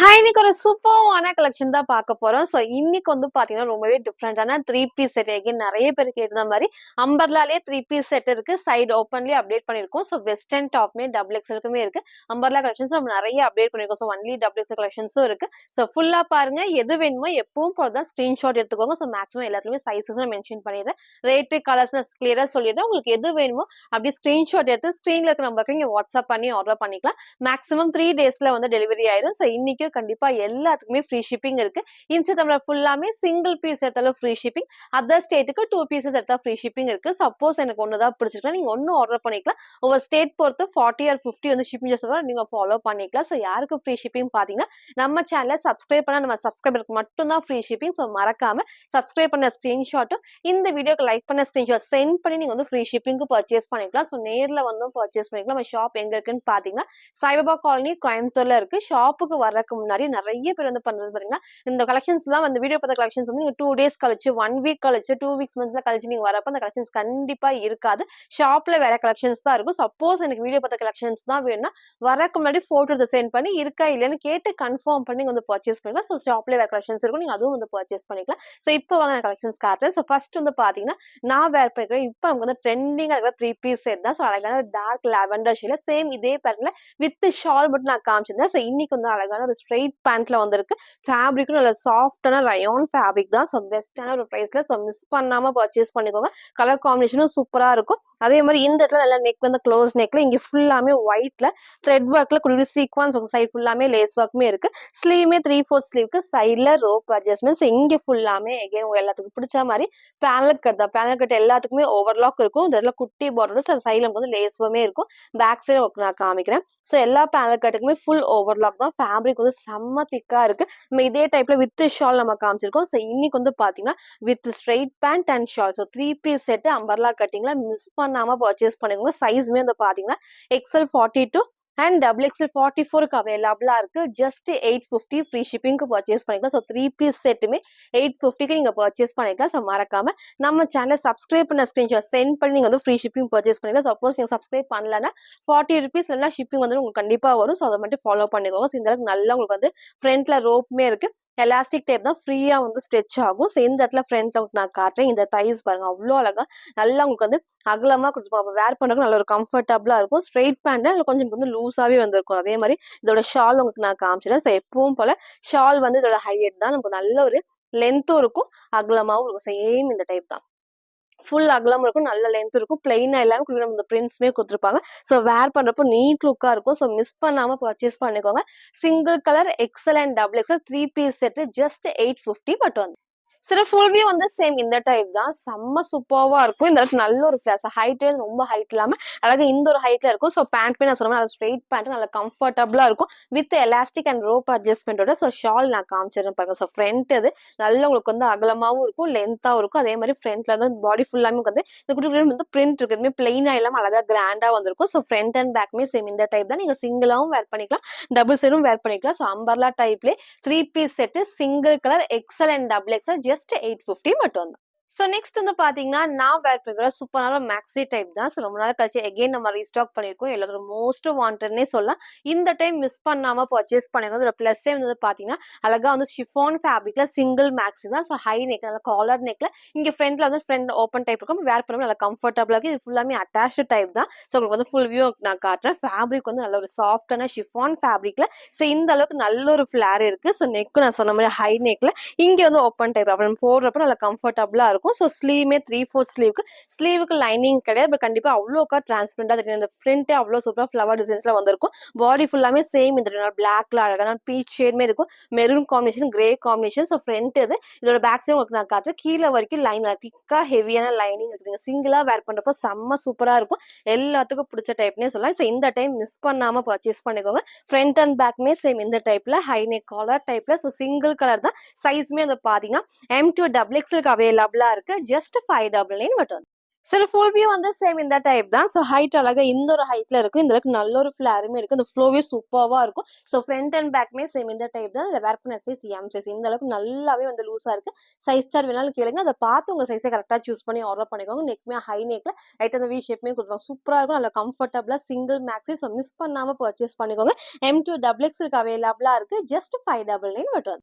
Hi! இன்னைக்கு ஒரு சூப்பர்வான collection தான் பார்க்க போறோம். இன்னைக்கு பார்த்தீங்கன்னா, ரொம்பவே டிஃபரண்டான 3 பீஸ் செட். எகைன் நெறைய பேர் கேட்டிருந்த மாரி அம்பர்லாலயே 3 பீஸ் செட் இருக்கு. சைடு ஓப்பன்லயே அப்டேட் பண்ணியிருக்கோம். வெஸ்டர்ன் டாப்மே டபுள் எக்ஸலுக்குமே இருக்கு. அம்பர்லா கலெக்ஷன்ஸ் நம்ம நெறைய அப்டேட் பண்ணியிருக்கோம். ஒன்லி டபுள் எக்ஸல் கலெக்ஷன்ஸும் இருக்கு. ஃபுல்லா பாருங்க. எது வேணுமோ எப்பவும் போல தான் ஸ்கிரீன்ஷாட் எடுத்துக்கோங்க. மேக்ஸிமம் எல்லாத்துலயுமே சைஸஸும் நான் மென்ஷன் பண்ணிடுறேன். ரேட்டு, கலர்ஸ் நான் கிளியரா சொல்லிடுறேன். உங்களுக்கு எது வேணுமோ அப்படியே ஸ்கிரீன்ஷாட் எடுத்து ஸ்க்ரீன்ல இருக்க நம்பருக்கு நீங்க வாட்ஸ்அப் பண்ணி ஆர்டர் பண்ணிக்கலாம். மேக்ஸிமம் 3 டேஸ்ல டெலிவரி ஆயிரும். இன்னைக்கு கண்டிப்பா எல்லாத்துக்குமே ஃப்ரீ ஷிப்பிங் இருக்கு. இன்ஸ்டாகிராம்ல ஃபுல்லாமே சிங்கிள் பீஸ் எடுத்தாலும் ஃப்ரீ ஷிப்பிங். அதர் ஸ்டேட்டுக்கு 2 பீஸஸ் எடுத்தா ஃப்ரீ ஷிப்பிங் இருக்கு. சப்போஸ் எனக்கு ஒண்ணு தான் பிடிச்சிருக்கா நீங்க ஒண்ணு ஆர்டர் பண்ணிக்கலாம். ஒவ்வொரு ஸ்டேட் பொறுத்து 40 ஆர் 50 ஷிப்பிங் சார்ஜ் வரும். நீங்க ஃபாலோ பண்ணிக்கலாம். யாருக்கு ஃப்ரீ ஷிப்பிங் பாத்தீங்கன்னா நம்ம சேனலை சப்ஸ்கிரைப் பண்ணா நம்ம சப்ஸ்கிரைபருக்கு மட்டும் தான் ஃப்ரீ ஷிப்பிங். மறக்காம சப்ஸ்கிரைப் பண்ண ஸ்கிரீன்ஷாட்டும் இந்த வீடியோக்கு லைக் பண்ண ஸ்கிரீன்ஷாட் சென்ட் பண்ணி நீங்க ஃப்ரீ ஷிப்பிங்க்கு பர்ச்சேஸ் பண்ணிக்கலாம். நேர்ல பர்ச்சேஸ் பண்ணிக்கலாம். நம்ம ஷாப் எங்க இருக்குன்னு பாத்தீங்கன்னா சாய்பாபா காலனி கோயம்புத்தூர்ல இருக்கு. ஷாப்புக்கு வர்றதுக்கு முன்னாடி நிறைய பேர் பண்றது பாத்தீங்கன்னா இந்த கலெக்ஷன்ஸ்லாம் அந்த வீடியோ பார்த்த கலெக்ஷன்ஸ் நீங்க 2 டேஸ் கழிச்சு 1 வீக் கழிச்சு 2 வீக்ஸ் மந்த்ஸ்ல கழிச்சு நீங்க வரப்ப அந்த கலெக்ஷன்ஸ் கண்டிப்பா இருக்காது. ஷாப்ல வேற கலெக்ஷன்ஸ் தான் இருக்கும். சப்போஸ் எனக்கு வீடியோ பார்த்த கலெக்ஷன்ஸ் தான் வேணும்னா வரக்கு முன்னாடி போட்டோ எடுத்து சென்ட் பண்ணி இருக்கா இல்லையான்னு கேட்டு கன்ஃபார்ம் பண்ணி பர்ச்சேஸ் பண்ணிக்கலாம். ஷாப்ல வேற கலெக்ஷன்ஸ் இருக்கும். நீங்க அதுவும் பர்ச்சேஸ் பண்ணிக்கலாம். இப்போ வாங்க நான் கலெக்ஷன்ஸ் காட்டுறேன். ஃபர்ஸ்ட் பாத்தீங்கன்னா நான் வேர் பண்ணிக்கிறேன். இப்போ நமக்கு ட்ரெண்டிங்கா இருக்கிற 3 பீஸ் செட் தான். அழகான டார்க் லாவெண்டர் ஷேட்ல சேம் இதே பேட்டர்ன்ல வித் ஷால் மட்டும் நான் காமிச்சிருந்தேன். இன்னைக்கு அழகான ஒரு ஸ்ட்ரெயிட் பேண்ட்ல வந்திருக்கு. ஃபேப்ரிக்கும் நல்ல சாஃப்டான ரயான் ஃபேப்ரிக் தான். பெஸ்டான ஒரு பிரைஸ்ல மிஸ் பண்ணாம பர்ச்சேஸ் பண்ணிக்கோங்க. கலர் காம்பினேஷனும் சூப்பரா இருக்கும். அதே மாதிரி இந்த இடத்துல நல்லா நெக் க்ளோஸ் நெக்ல இங்க ஃபுல்லாமே ஒயிட்ல த்ரெட் ஒர்க்ல குடி சீக்வன்ஸ் சைடு ஃபுல்லாமே லேஸ் ஒர்க்குமே இருக்கு. ஸ்லீவ்மே 3/4 ஸ்லீவ்க்கு சைடுல ரோப் அட்ஜஸ்ட்மெண்ட்ஸ் இங்க ஃபுல்லாமே எகைன் உங்க எல்லாத்துக்கும் பிடிச்ச மாதிரி பேனல் கட் தான். பேனல் கட் எல்லாத்துக்குமே ஓவர்லாக் இருக்கும். இந்த இடத்துல குட்டி பார்டர் சைடுல லேஸ்வுமே இருக்கும். பேக் சைடு நான் காமிக்கிறேன். எல்லா பேனல் கட்டுக்குமே ஃபுல் ஓவர்லாக் தான். ஃபேப்ரிக் செம்ம திக்கா இருக்கு. நம்ம இதே டைப்ல வித் ஷால் நம்ம காமிச்சிருக்கோம். இன்னைக்கு பாத்தீங்கன்னா with straight pant and shawl 3 piece set umbrella கட்டிங்ல மிஸ் பண்ணாம பர்ச்சேஸ் பண்ணிக்கோங்க. சைஸ்மே பாத்தீங்கன்னா XL 42 அண்ட் டபுள் XL 44க்கு அவைலபிளா இருக்கு. ஜஸ்ட் 850 ஃப்ரீ ஷிப்பிங்க்கு பர்ச்சேஸ் பண்ணிக்கலாம். 3 பீஸ் செட்டுமே 850க்கு நீங்க பர்ச்சேஸ் பண்ணிக்கலாம். மறக்காம நம்ம சேனலை சப்ஸ்கிரைப் பண்ண ஸ்கிரீன்ஷாட் சென்ட் பண்ணி நீங்க ஃப்ரீ ஷிப்பிங் பர்ச்சேஸ் பண்ணிக்கலாம். சப்போஸ் நீங்க சப்ஸ்கிரைப் பண்ணலன்னா 40 ருபீஸ் இல்லைன்னா ஷிப்பிங் உங்களுக்கு கண்டிப்பா வரும். அதை மட்டும் ஃபாலோ பண்ணிக்கோங்க. இந்த அளவுக்கு நல்லா உங்களுக்கு ஃப்ரண்ட்ல ரோப்புமே இருக்கு. எலாஸ்டிக் டைப் தான் ஃப்ரீயா ஸ்ட்ரெச் ஆகும். இந்த இடத்துல ஃப்ரண்ட்ல நான் காட்டுறேன். இந்த தைஸ் பாருங்க அவ்வளோ அழகா நல்லா உங்களுக்கு அகலமா கொடுத்துருப்பாங்க. வேர் பண்றதுக்கு நல்ல ஒரு கம்ஃபர்டபுளா இருக்கும். ஸ்ட்ரெயிட் பேண்ட் கொஞ்சம் லூஸாவே வந்திருக்கும். அதே மாதிரி இதோட ஷால் உங்களுக்கு நான் காமிச்சிடறேன். எப்பவும் போல ஷால் இதோட ஹைட் தான். நமக்கு நல்ல ஒரு லென்த்தும் இருக்கும் அகலமாவும் இருக்கும். சேம் இந்த டைப் தான். ஃபுல் அகலம் இருக்கும். நல்ல லென்த் இருக்கும். பிளைனா எல்லாமே இந்த பிரிண்ட்ஸ்மே கொடுத்துருப்பாங்க. வேர் பண்றப்போ நீட் லுக்கா இருக்கும். மிஸ் பண்ணாம பர்ச்சேஸ் பண்ணிக்கோங்க. Single colour XL and double XL 3 piece set just 850 மட்டும். ஃபுல் வியூ சேம் இந்த டைப் தான். செம்ம சூப்பர்வா இருக்கும். இந்த இடத்துல நல்ல ஒரு பிளஸ் ஹைட் ரொம்ப ஹைட் இல்லாம அழகா இந்த ஒரு ஹைட்ல இருக்கும். பேண்ட் நான் சொன்ன மாதிரி ஸ்ட்ரெயிட் பேண்ட் நல்ல கம்ஃபர்டபுளா இருக்கும். வித் எலாஸ்டிக் அண்ட் ரோப் அட்ஜஸ்ட்மெண்டோட ஷால் நான் காமிச்சிருக்கேன் பாருங்க. ஃப்ரண்ட் இது நல்ல உங்களுக்கு அகலமாவும் இருக்கும், லென்த்தாவும் இருக்கும். அதே மாதிரி ஃப்ரண்ட்ல பாடி ஃபுல்லாமே இந்த குட்டி பிரிண்ட் இருக்கு. இதுமே பிளைனா இல்லாம அழகா கிராண்டா வந்திருக்கும். ஃப்ரண்ட் அண்ட் பேக்மே சேம் இந்த டைப் தான். நீங்க சிங்கிளாவும் வேர் பண்ணிக்கலாம், டபுள் சைடும் வேர் பண்ணிக்கலாம். அம்பர்லா டைப்ல 3 piece set single colour XL and double XL just 850 மட்டும் தான். நெக்ஸ்ட் பாத்தீங்கன்னா நான் வேர் பண்ணுற சூப்பரான மேக்ஸி டைப் தான். ரொம்ப நாள் கழிச்சு எகைன் நம்ம ரீஸ்டாக் பண்ணிருக்கோம். எல்லாரும் மோஸ்ட் வாண்டட்னே சொல்லலாம். இந்த டைம் மிஸ் பண்ணாம பர்ச்சேஸ் பண்ணுங்க. ஒரு பிளஸ்ஸே பாத்தீங்கன்னா அழகா ஷிஃபான் ஃபேப்ரிக்ல சிங்கிள் மேக்ஸி தான். ஹை நெக் நல்ல காலர் நெக்ல இங்க ஃப்ரண்ட்ல ஃப்ரண்ட் ஓப்பன் டைப் இருக்கும். வேர் பண்ணும்போது நல்லா கம்ஃபர்டபுளா இருக்கு. இது ஃபுல்லாமே அட்டாச்டு டைப் தான். உங்களுக்கு ஃபுல் வியூ நான் காட்டுறேன். ஃபேப்ரிக் நல்ல ஒரு சாஃப்டான ஷிஃபான் ஃபேப்ரிக்ல இந்த அளவுக்கு நல்ல ஒரு ஃபிளார் இருக்கு. நெக் நான் சொன்ன மாதிரி ஹை நெக்ல இங்க ஓப்பன் டைப் அப்புறம் போடுறப்ப நல்லா கம்ஃபர்டபுளா இருக்கும். ஸ்லீவ்மே 3/4 ஸ்லீவுக்கு லைனிங் கிடையாது. பட் கண்டிப்பா அவ்வளோக்கா டிரான்ஸ்பரண்டா தெரியும். இந்த பிரிண்ட் அவ்வளோ சூப்பரா ஃபிளவர் டிசைன்ஸ்ல வந்திருக்கும். பாடி ஃபுல்லாமே சேம் இந்த பிளாக்ல அழகான பீச் ஷேட்மே இருக்கும். Maroon combination, grey combination. Front இது இதோட பேக் சைடு உங்களுக்கு நான் காட்டுறேன். கீழே வரைக்கும் லைன் திக்கா ஹெவியான லைனிங் இருக்குங்க. சிங்கிளா வேர் பண்றப்போ செம்ம சூப்பரா இருக்கும். எல்லாத்துக்கும் பிடிச்ச டைப்னே சொல்லலாம். இந்த டைம் மிஸ் பண்ணாம பர்ச்சேஸ் பண்ணிக்கோங்க. ஃப்ரண்ட் அண்ட் பேக்மே சேம் இந்த டைப்ல ஹை நெக் காலர் டைப்ல சிங்கிள் கலர் தான். சைஸ்மே பாத்தீங்கன்னா M2 XXL அவைலபிளா இருக்கு. ஜஸ்ட் 599 மட்டும். சரி, ஃபுல் வியூ வந்து சேம் இந்த டைப் தான். ஸோ ஹைட் அழகா இந்த ஒரு ஹைட்ல இருக்கும். இந்த அளவுக்கு நல்ல ஒரு ஃபிளாருமே இருக்கு. அந்த ஃப்ளோவே சூப்பர்வா இருக்கும். ஸோ ஃப்ரண்ட் அண்ட் பேக்குமே சேம் இந்த டைப் தான். இதுல வேர் பண்ண சைஸ் எம் சைஸ். இந்த அளவுக்கு நல்லாவே வந்து லூஸா இருக்கு. சைஸ் சார்ட் வேணாலும் கேளுங்க. அத பார்த்து உங்க சைஸ கரெக்ட்டா சூஸ் பண்ணி ஆர்டர் பண்ணிக்கோங்க. நெக்குமே ஹை நெக்ல லைட்டா அந்த வி ஷேப்மே குடுத்துருக்காங்க. சூப்பரா இருக்கும். நல்லா கம்ஃபர்டபுளா சிங்கிள் மேக்ஸி. ஸோ மிஸ் பண்ணாம பர்ச்சேஸ் பண்ணிக்கோங்க. M2 டபுள் எக்ஸ்எல்க்கு அவைலபிளா இருக்கு. ஜஸ்ட் 599 மட்டும்.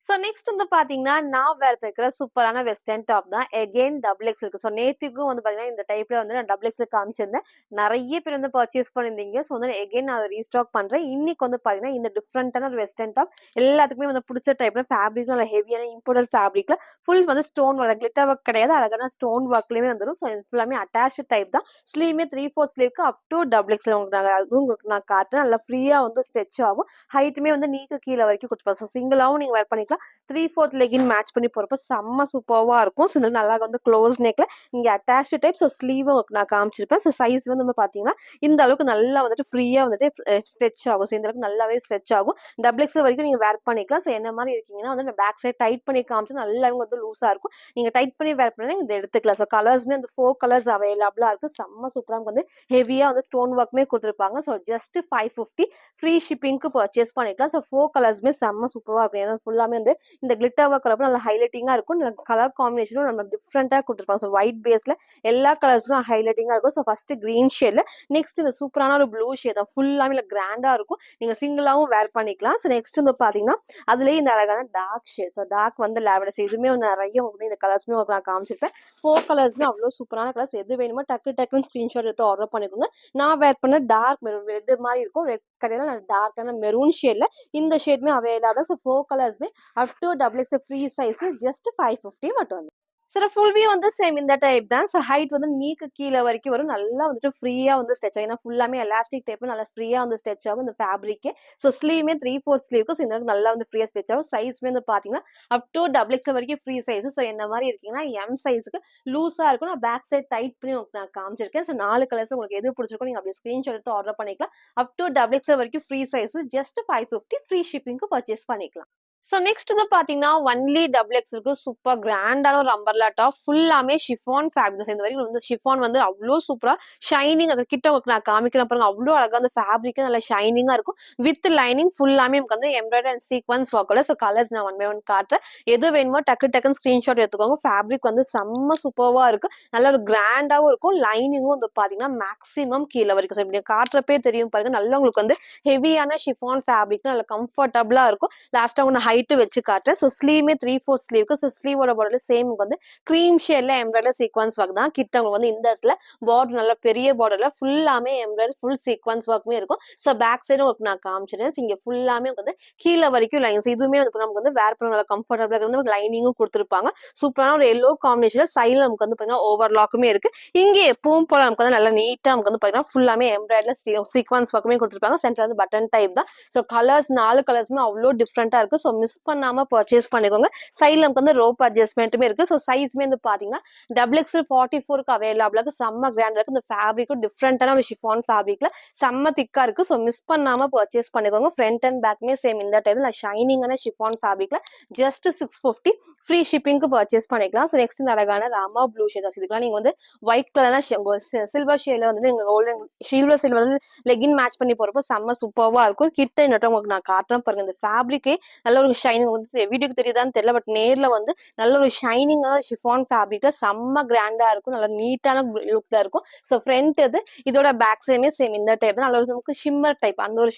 ஸோ நெக்ஸ்ட் வந்து பார்த்தீங்கன்னா, நான் வேர் பார்க்குற சூப்பரான வெஸ்டர்ன் டாப் தான். எகெயின் டபுள் எக்ஸ் இருக்கு. ஸோ நேத்திக்கும் வந்து பார்த்தீங்கன்னா, இந்த டைப்ல வந்து நான் டபுள் எக்ஸ்எல் காமிச்சிருந்தேன். நெறைய பேர் வந்து பர்ச்சேஸ் பண்ணியிருந்தீங்க. ஸோ வந்து எகெயின் நான் அத ரீஸ்டாக் பண்றேன். இன்னைக்கு வந்து பார்த்தீங்கன்னா, இந்த டிஃப்ரெண்டான ஒரு வெஸ்டர்ன் டாப் எல்லாத்துக்குமே வந்து புடிச்ச டைப்ல ஃபேப்ரிக் நல்ல ஹெவியான இம்போர்ட்டட் ஃபேப்ரிக்ல ஃபுல் வந்து ஸ்டோன் ஒர்க் கிளிட்டர் ஒர்க் கிடையாது. அழகான ஸ்டோன் ஒர்க்லயுமே வந்துரும். ஸோ இது ஃபுல்லாமே அட்டாச்டு டைப் தான். ஸ்லீவ்மே 3/4 ஸ்லீவ்க்கு அப் டூ டபுள் எக்ஸ்எல் உங்களுக்கு அதுவும் உங்களுக்கு நான் காட்டுறேன். நல்லா ஃப்ரீயா வந்து ஸ்ட்ரெச் ஆகும். ஹைட்டுமே வந்து நீக்கு கீழ வரைக்கும் குடுத்துருப்பாங்க. ஸோ சிங்கிளாவும் நீங்க வேர் பண்ணிக்கலாம். 3/4 லெகின் மேட்ச் பண்ணி போறப்ப செம்ம சூப்பர்வா இருக்கும். ஸோ நல்லா வந்து க்ளோஸ் நெக்ல இங்க அட்டாச்டு டைப். ஸோ ஸ்லீவும் நான் காமிச்சிருப்பேன். ஸோ சைஸ் வந்து நம்ம பாத்தீங்கன்னா இந்த அளவுக்கு நல்லா வந்துட்டு ஃப்ரீயா வந்துட்டு ஸ்ட்ரெச் ஆகும். ஸோ இந்த அளவுக்கு நல்லாவே ஸ்ட்ரெச் ஆகும். டபுள் எக்ஸ் வரைக்கும் நீங்க வேர் பண்ணிக்கலாம். ஸோ என்ன மாதிரி இருக்கீங்கன்னா வந்து பேக் சைட் டைட் பண்ணி காமிச்சு நல்லாவே வந்து லூஸா இருக்கும். நீங்க டைட் பண்ணி வேர் பண்ணா இதை எடுத்துக்கலாம். ஸோ கலர்ஸ்மே வந்து 4 கலர்ஸ் அவைலபிளா இருக்கு. செம்ம சூப்பரா வந்து ஹெவியா வந்து ஸ்டோன் ஒர்க்மே கொடுத்துருப்பாங்க. ஸோ ஜஸ்ட் 550 ஃப்ரீ ஷிப்பிங்க்கு பர்ச்சேஸ் பண்ணிக்கலாம். ஸோ 4 கலர்ஸ்மே செம்ம சூப்பரா இருக்கும். ஏன்னா ஃபுல்லாமே வந்து இந்த கிளிட்டர் ஒர்க் வரப்ப நல்லா ஹைலைட்டிங்கா இருக்கும். கலர் காம்பினேஷனும் நம்ம டிஃப்ரெண்டா கொடுத்துருப்பாங்க. ஸோ ஒயிட் பேஸ்ல எல்லா கலர்ஸுமே ஹைலைட்டிங்கா இருக்கும். ஸோ ஃபர்ஸ்ட் கிரீன் ஷேட்ல நெக்ஸ்ட் இந்த சூப்பரான ஒரு ப்ளூ ஷேட் தான். ஃபுல்லாமே இல்லை கிராண்டா இருக்கும். நீங்க சிங்கிளாவும் வேர் பண்ணிக்கலாம். ஸோ நெக்ஸ்ட் வந்து பாத்தீங்கன்னா அதுலயே இந்த அழகான டார்க் ஷேட். ஸோ டார்க் வந்து லாவெண்டர் ஷேட். இதுவுமே வந்து நிறைய உங்களுக்கு இந்த கலர்ஸ்மே உங்களுக்கு நான் காமிச்சிருப்பேன். 4 கலர்ஸ்மே அவ்வளோ சூப்பரான கலர்ஸ். எது வேணுமோ டக்குன்னு ஸ்கிரீன்ஷாட் எடுத்து ஆர்டர் பண்ணிக்கோங்க. நான் வேர் பண்ண டார்க் மெரூன் ரெட் மாதிரி இருக்கும். ரெட் கடையில டார்க்கான மெரூன் ஷேட்ல இந்த ஷேட்மே அவைலபிள். ஸோ 4 கலர்ஸ்மே up to double X free size just 550 மட்டும். சார் ஃபுல் வியூ வந்து சேம் இந்த டைப் தான். ஸோ ஹைட் வந்து நீக்கு கீழே வரைக்கும் வரும். நல்லா வந்துட்டு ஃப்ரீயா வந்து ஸ்ட்ரெச் ஆகும். ஏன்னா ஃபுல்லாமே எலாஸ்டிக் டைப் நல்லா ஃப்ரீயா வந்து ஸ்ட்ரெச் ஆகும் இந்த ஃபேப்ரிக். ஸோ ஸ்லீவ்மே 3/4 ஸ்லீவ்க்கு. ஸோ இந்த நல்லா வந்து ஃப்ரீயா ஸ்ட்ரெச் ஆகும். சைஸ்மே வந்து பாத்தீங்கன்னா அப் டு டபுள் எக்ஸ் வரைக்கும் ஃப்ரீ சைஸ். ஸோ என்ன மாதிரி இருக்கீங்கன்னா எம் சைஸுக்கு லூஸா இருக்கும். நான் பேக் சைட் டைட் பண்ணி உங்களுக்கு நான் காமிச்சிருக்கேன். ஸோ 4 கலர்ஸ் உங்களுக்கு எது பிடிச்சிருக்கோ நீங்க அப்படியே ஸ்கிரீன்ஷாட் எடுத்து ஆர்டர் பண்ணிக்கலாம். அப் டு டபுள் எக்ஸ் வரைக்கும் ஃப்ரீ சைஸ் ஜஸ்ட் 550 ஃப்ரீ ஷிப்பிங்க்கு பர்ச்சேஸ் பண்ணிக்கலாம். ஸோ நெக்ஸ்ட் வந்து பாத்தீங்கன்னா ஒன்லி டபுள் எக்ஸ் இருக்கு. சூப்பர் கிராண்டான ஒரு அம்பர்லா டாப். ஃபுல்லாமே ஷிஃபான் ஃபேப்ரிக். இந்த வரைக்கும் வந்து ஷிஃபான் வந்து அவ்வளோ சூப்பரா ஷைனிங். அந்த கிட்ட உங்களுக்கு நான் காமிக்கிறேன் பாருங்க. அவ்வளோ அழகா அந்த ஃபேப்ரிக் நல்லா ஷைனிங்கா இருக்கும். வித் லைனிங் ஃபுல்லாமே நமக்கு வந்து எம்ப்ராய்டரி அண்ட் சீக்வன்ஸ் ஒர்க்கோட. ஸோ கலர்ஸ் நான் ஒன் பை ஒன் காட்டுறேன். எது வேணுமோ டக்குன்னு ஸ்கிரீன்ஷாட் எடுத்துக்கோங்க. ஃபேப்ரிக் வந்து செம்ம சூப்பர்வா இருக்கு. நல்ல ஒரு கிராண்டாவும் இருக்கும். லைனிங்கும் வந்து பாத்தீங்கன்னா மேக்ஸிமம் கீழே வரைக்கும். ஸோ இப்படி காட்டுறப்பே தெரியும் பாருங்க. நல்லா உங்களுக்கு வந்து ஹெவியான ஷிஃபான் ஃபேப்ரிக் நல்லா கம்ஃபர்டபுளா இருக்கும். லாஸ்டா ஒன்று ஹைட்டு வச்சு காட்டுறேன். ஸோ ஸ்லீவ்மே 3/4 ஸ்லீவ்க்கு. ஸோ ஸ்லீவோட பார்டர் சேம் வந்து க்ரீம் ஷேட்ல எம்ப்ராய்டரி சீக்வன்ஸ் ஒர்க் தான். கிட்ட உங்களுக்கு வந்து இந்த இடத்துல பார்டர் நல்ல பெரிய பார்டர்ல ஃபுல்லாமே எம்ப்ராய்டரி ஃபுல் சீக்வன்ஸ் ஒர்க்குமே இருக்கும். ஸோ பேக் சைடும் உங்களுக்கு நான் காமிச்சிடுறேன். இங்க ஃபுல்லாமே வந்து கீழே வரைக்கும் லைன்ஸ். இதுவுமே வந்து நமக்கு வந்து வேர் பண்ண நல்லா கம்ஃபர்டபுளா வந்து லைனிங்கும் கொடுத்துருப்பாங்க. சூப்பரான ஒரு எல்லோ காம்பினேஷன்ல சைட்ல நமக்கு வந்து பாத்தீங்கன்னா ஓவர்லாக்குமே இருக்கு. இங்கே எப்பவும் போல நமக்கு வந்து நல்லா நீட்டா நமக்கு வந்து பாத்தீங்கன்னா ஃபுல்லாமே எம்ப்ராய்டரி சீக்வன்ஸ் ஒர்க்குமே கொடுத்துருப்பாங்க. சென்டர் வந்து பட்டன் டைப் தான். ஸோ கலர்ஸ் 4 கலர்ஸுமே அவ்வளோ டிஃப்ரெண்டா இருக்கு. ஸோ மிஸ் பண்ணாம பர்ச்சேஸ் பண்ணிக்கோங்க. சைட்ல நமக்கு வந்து ரோப் அட்ஜஸ்ட்மெண்ட்டுமே இருக்கு. ஸோ சைஸ்மே வந்து பாத்தீங்கன்னா டபுள் எக்ஸ்எல் 44க்கு அவைலபிளா இருக்கு. செம்ம கிராண்டா இருக்கு. இந்த ஃபேப்ரிக்கும் டிஃப்ரெண்டான ஒரு ஷிஃபான் ஃபேப்ரிக்ல செம்ம திக்கா இருக்கு. ஸோ மிஸ் பண்ணாம பர்ச்சேஸ் பண்ணிக்கோங்க. ஃப்ரண்ட் அண்ட் பேக்மே சேம் இந்த டைப்ல ஷைனிங்கான ஷிஃபான் ஃபேப்ரிக்ல ஜஸ்ட் 650 ஃப்ரீ ஷிப்பிங்க்கு பர்ச்சேஸ் பண்ணிக்கலாம். ஸோ நெக்ஸ்ட் இந்த அழகான ராமா ப்ளூ ஷேட். இதுக்கெல்லாம் நீங்க வந்து ஒயிட் கலர்னா சில்வர் ஷேட்ல வந்து நீங்க கோல்டன் சில்வர் வந்து லெகின் மேட்ச் பண்ணி போறப்போ செம்ம சூப்பர்வா இருக்கும். கிட்ட இன்னொரு உங்களுக்கு நான் காட்டுறேன் பாருங்க. இந்த ஃபேப்ரிக்கே நல்ல ஒரு ஷைனிங் வந்து வீடியோக்கு தெரியுதான்னு தெரியல. பட் நேர்ல வந்து நல்ல ஒரு ஷைனிங்கான ஷிஃபான் ஃபேப்ரிக்ல செம்ம கிராண்டா இருக்கும். நல்ல நீட்டான லுக்ல இருக்கும். ஸோ ஃப்ரண்ட் இது இதோட பேக் சைடுமே சேம் இந்த டைப் தான். நல்ல ஒரு நமக்கு ஷிம்மர் டைப் அந்த ஒரு